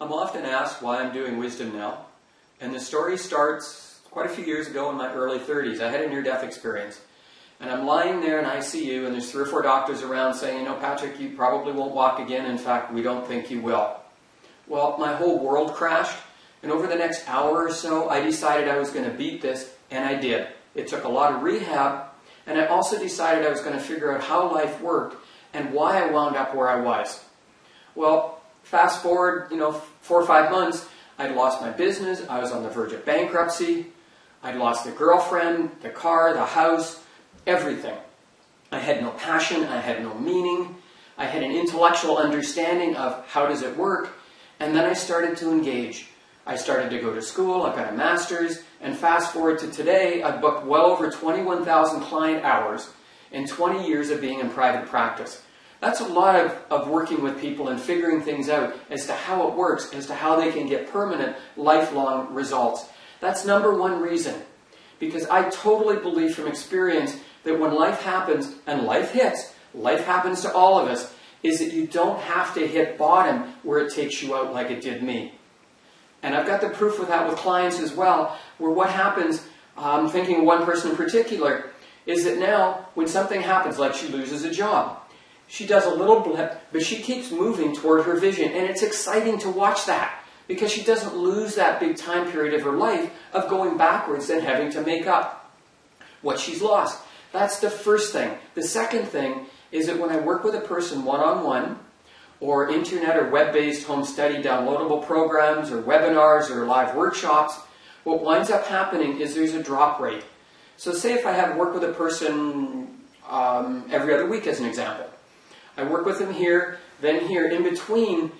I'm often asked why I'm doing wisdom now, and the story starts quite a few years ago in my early 30s. I had a near-death experience, and I'm lying there in ICU, and there's 3 or 4 doctors around saying, you know, Patrick, you probably won't walk again. In fact, we don't think you will. Well, my whole world crashed, and over the next hour or so, I decided I was going to beat this, and I did. It took a lot of rehab, and I also decided I was going to figure out how life worked and why I wound up where I was. Well, fast forward, 4 or 5 months, I'd lost my business, I was on the verge of bankruptcy, I'd lost the girlfriend, the car, the house, everything. I had no passion, I had no meaning, I had an intellectual understanding of how does it work, and then I started to engage. I started to go to school, I got a master's, and fast forward to today, I've booked well over 21,000 client hours in 20 years of being in private practice. That's a lot of working with people and figuring things out as to how it works, as to how they can get permanent, lifelong results. That's number one reason. Because I totally believe from experience that when life happens, and life hits, life happens to all of us, is that you don't have to hit bottom where it takes you out like it did me. And I've got the proof of that with clients as well, where what happens, I'm thinking of one person in particular, is that now when something happens, like she loses a job, she does a little blip, but she keeps moving toward her vision. And it's exciting to watch that because she doesn't lose that big time period of her life of going backwards and having to make up what she's lost. That's the first thing. The second thing is that when I work with a person one-on-one, or internet or web-based home study downloadable programs or webinars or live workshops, what winds up happening is there's a drop rate. So say if I have work with a person every other week as an example. I work with them here, then here. In between,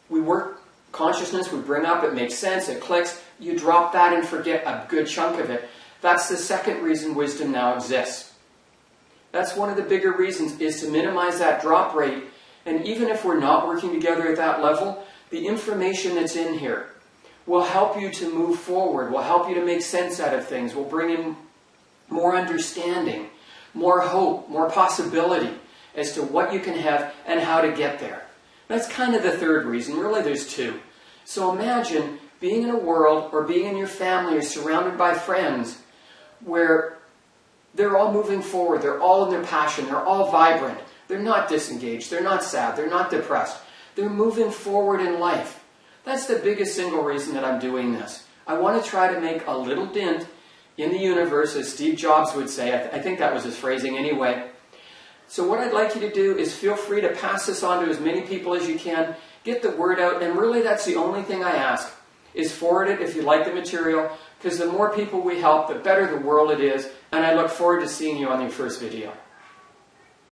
we work consciousness, we bring up, it makes sense, it clicks. You drop that and forget a good chunk of it. That's the second reason wisdom now exists. That's one of the bigger reasons, is to minimize that drop rate. And even if we're not working together at that level, the information that's in here will help you to move forward, will help you to make sense out of things, will bring in more understanding, more hope, more possibility as to what you can have and how to get there. That's kind of the third reason. Really, there's 2. So imagine being in a world or being in your family or surrounded by friends where they're all moving forward, they're all in their passion, they're all vibrant, they're not disengaged, they're not sad, they're not depressed, they're moving forward in life. That's the biggest single reason that I'm doing this. I want to try to make a little dent in the universe, as Steve Jobs would say. I think that was his phrasing anyway. So what I'd like you to do is feel free to pass this on to as many people as you can. Get the word out, and really that's the only thing I ask, is forward it if you like the material, because the more people we help, the better the world it is, and I look forward to seeing you on your first video.